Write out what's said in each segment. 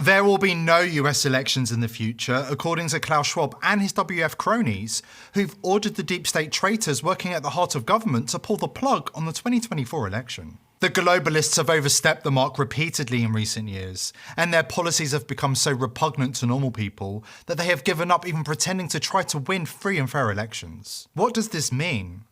There will be no US elections in the future, according to Klaus Schwab and his WEF cronies, who've ordered the deep state traitors working at the heart of government to pull the plug on the 2024 election. The globalists have overstepped the mark repeatedly in recent years, and their policies have become so repugnant to normal people that they have given up even pretending to try to win free and fair elections. What does this mean?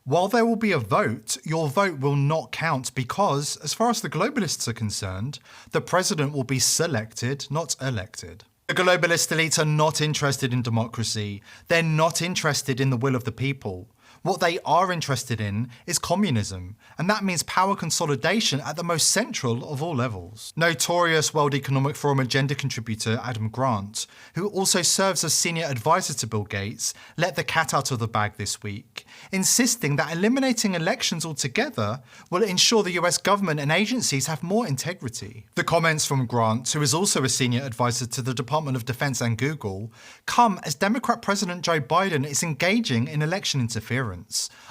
While there will be a vote, your vote will not count because, as far as the globalists are concerned, the president will be selected, not elected. The globalist elite are not interested in democracy. They're not interested in the will of the people. What they are interested in is communism, and that means power consolidation at the most central of all levels. Notorious World Economic Forum agenda contributor Adam Grant, who also serves as senior advisor to Bill Gates, let the cat out of the bag this week, insisting that eliminating elections altogether will ensure the US government and agencies have more integrity. The comments from Grant, who is also a senior advisor to the Department of Defense and Google, come as Democrat President Joe Biden is engaging in election interference,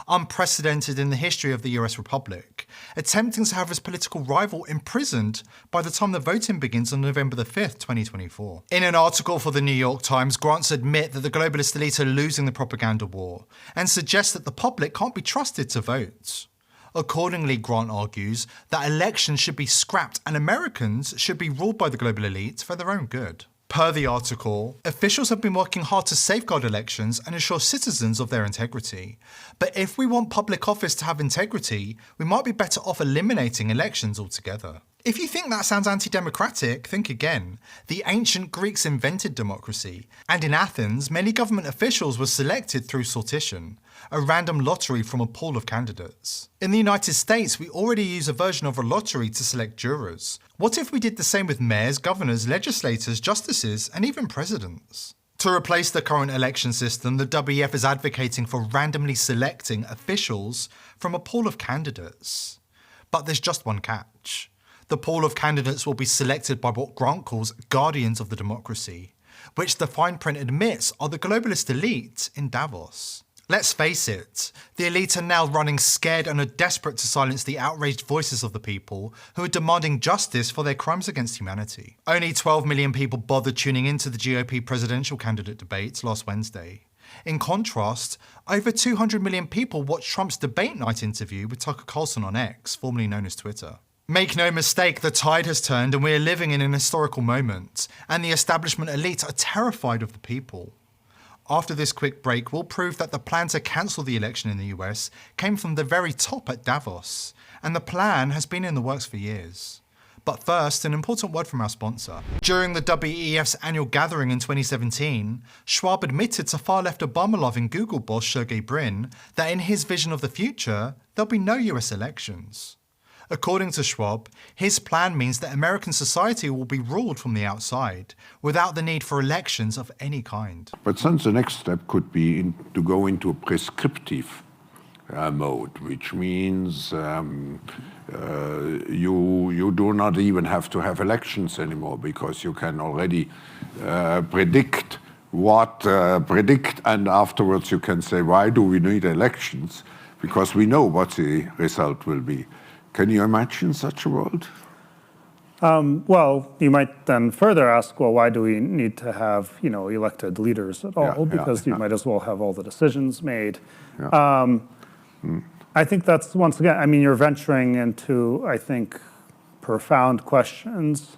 unprecedented in the history of the US Republic, attempting to have his political rival imprisoned by the time the voting begins on November the 5th, 2024. In an article for the New York Times, Grants admit that the globalist elite are losing the propaganda war and suggest that the public can't be trusted to vote. Accordingly, Grant argues that elections should be scrapped and Americans should be ruled by the global elite for their own good. Per the article, officials have been working hard to safeguard elections and ensure citizens of their integrity. But if we want public office to have integrity, we might be better off eliminating elections altogether. If you think that sounds anti-democratic, think again. The ancient Greeks invented democracy, and in Athens, many government officials were selected through sortition, a random lottery from a pool of candidates. In the United States, we already use a version of a lottery to select jurors. What if we did the same with mayors, governors, legislators, justices, and even presidents? To replace the current election system, the WEF is advocating for randomly selecting officials from a pool of candidates. But there's just one catch. The pool of candidates will be selected by what Grant calls guardians of the democracy, which the fine print admits are the globalist elite in Davos. Let's face it, the elite are now running scared and are desperate to silence the outraged voices of the people who are demanding justice for their crimes against humanity. Only 12 million people bothered tuning into the GOP presidential candidate debates last Wednesday. In contrast, over 200 million people watched Trump's debate night interview with Tucker Carlson on X, formerly known as Twitter. Make no mistake, the tide has turned and we are living in an historical moment, and the establishment elite are terrified of the people. After this quick break, we'll prove that the plan to cancel the election in the US came from the very top at Davos, and the plan has been in the works for years. But first, an important word from our sponsor. During the WEF's annual gathering in 2017, Schwab admitted to far-left Obama-loving Google boss Sergey Brin that in his vision of the future, there'll be no US elections. According to Schwab, his plan means that American society will be ruled from the outside, without the need for elections of any kind. But then the next step could be to go into a prescriptive mode, which means you do not even have to have elections anymore, because you can already predict, and afterwards you can say, why do we need elections? Because we know what the result will be. Can you imagine such a world? Well, you might then further ask, well, why do we need to have, elected leaders at all? Because you might as well have all the decisions made. I think that's, once again, you're venturing into, I think, profound questions.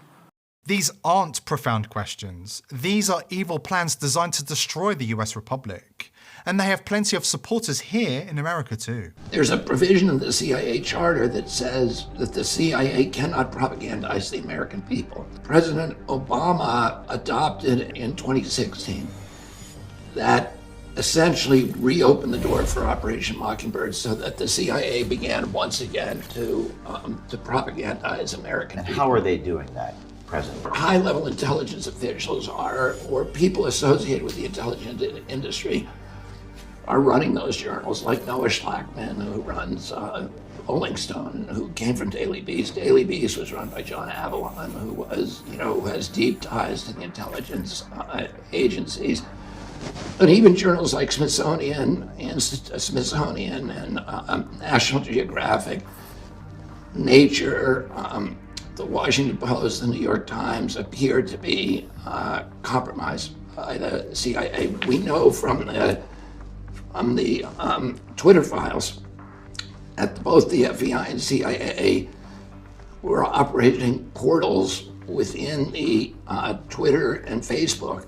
These aren't profound questions. These are evil plans designed to destroy the US Republic. And they have plenty of supporters here in America too. There's a provision in the CIA charter that says that the CIA cannot propagandize the American people. President Obama adopted in 2016 that essentially reopened the door for Operation Mockingbird so that the CIA began once again to propagandize American people. How are they doing that, President? High-level intelligence officials or people associated with the intelligence industry are running those journals, like Noah Schlachman, who runs Rolling Stone, who came from Daily Beast. Daily Beast was run by John Avalon, who has deep ties to the intelligence agencies. But even journals like Smithsonian and National Geographic, Nature, The Washington Post and the New York Times appeared to be compromised by the CIA. We know from the Twitter files that both the FBI and CIA were operating portals within the Twitter and Facebook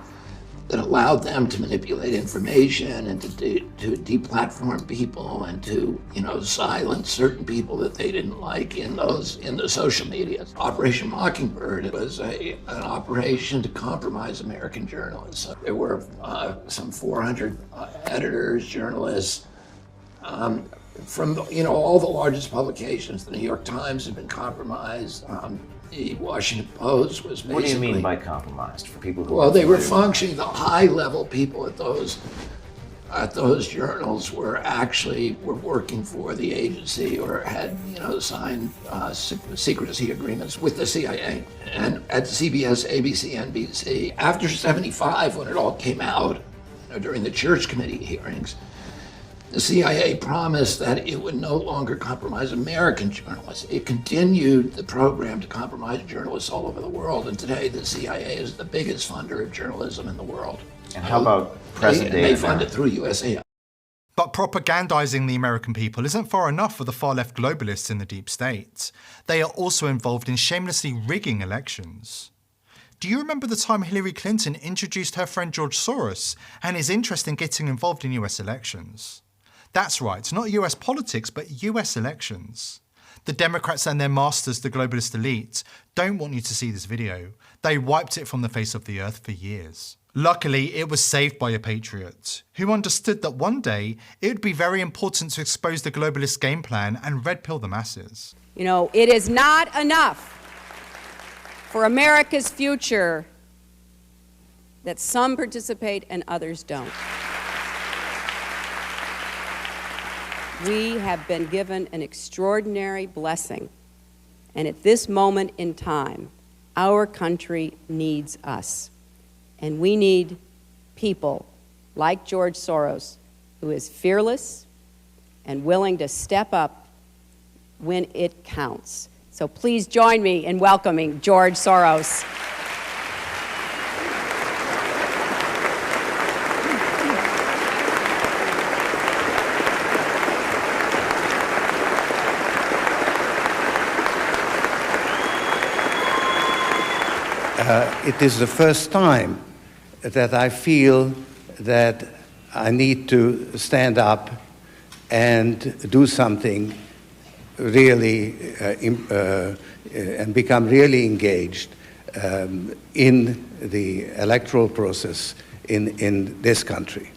that allowed them to manipulate information and to deplatform people and to, silence certain people that they didn't like in the social media. Operation Mockingbird was an operation to compromise American journalists. There were some 400 editors, journalists, from all the largest publications. The New York Times had been compromised. The Washington Post was basically... What do you mean by compromised for people who... Well, they were functioning, the high-level people at those journals were working for the agency or had, signed secrecy agreements with the CIA. And at CBS, ABC, NBC, after '75, when it all came out, during the Church Committee hearings, the CIA promised that it would no longer compromise American journalists. It continued the program to compromise journalists all over the world, and today the CIA is the biggest funder of journalism in the world. And how about present day? They fund it through USAID. But propagandizing the American people isn't far enough for the far-left globalists in the deep state. They are also involved in shamelessly rigging elections. Do you remember the time Hillary Clinton introduced her friend George Soros and his interest in getting involved in US elections? That's right, not US politics, but US elections. The Democrats and their masters, the globalist elite, don't want you to see this video. They wiped it from the face of the earth for years. Luckily, it was saved by a patriot, who understood that one day it would be very important to expose the globalist game plan and red pill the masses. It is not enough for America's future that some participate and others don't. We have been given an extraordinary blessing, and at this moment in time, our country needs us. And we need people like George Soros, who is fearless and willing to step up when it counts. So please join me in welcoming George Soros. It is the first time that I feel that I need to stand up and do something really and become really engaged in the electoral process in this country.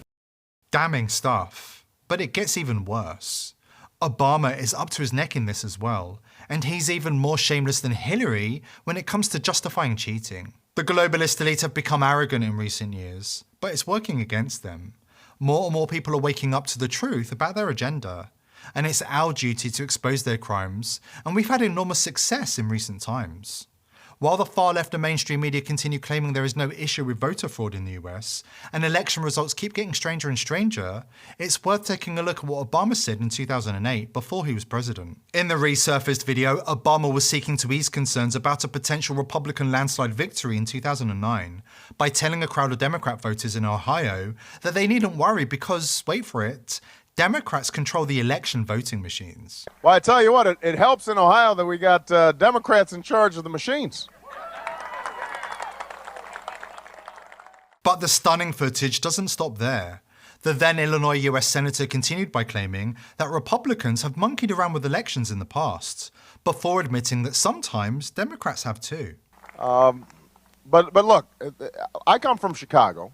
Damning stuff. But it gets even worse. Obama is up to his neck in this as well, and he's even more shameless than Hillary when it comes to justifying cheating. The globalist elite have become arrogant in recent years, but it's working against them. More and more people are waking up to the truth about their agenda, and it's our duty to expose their crimes, and we've had enormous success in recent times. While the far left and mainstream media continue claiming there is no issue with voter fraud in the US, and election results keep getting stranger and stranger, it's worth taking a look at what Obama said in 2008 before he was president. In the resurfaced video, Obama was seeking to ease concerns about a potential Republican landslide victory in 2009 by telling a crowd of Democrat voters in Ohio that they needn't worry because, wait for it, Democrats control the election voting machines. Well, I tell you what, it helps in Ohio that we got Democrats in charge of the machines. But the stunning footage doesn't stop there. The then Illinois US Senator continued by claiming that Republicans have monkeyed around with elections in the past, before admitting that sometimes Democrats have too. But look, I come from Chicago,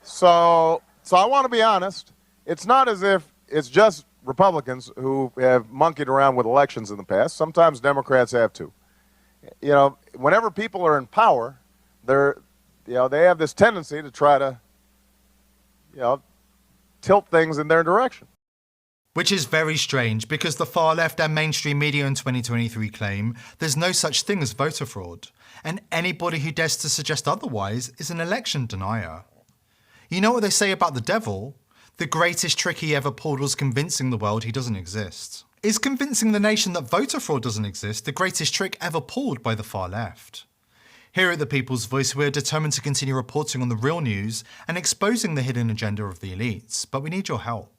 so I want to be honest. It's not as if it's just Republicans who have monkeyed around with elections in the past. Sometimes Democrats have too. Whenever people are in power, they have this tendency to try to, tilt things in their direction. Which is very strange because the far left and mainstream media in 2023 claim there's no such thing as voter fraud, and anybody who dares to suggest otherwise is an election denier. You know what they say about the devil? The greatest trick he ever pulled was convincing the world he doesn't exist. Is convincing the nation that voter fraud doesn't exist the greatest trick ever pulled by the far left? Here at The People's Voice, we're determined to continue reporting on the real news and exposing the hidden agenda of the elites, but we need your help.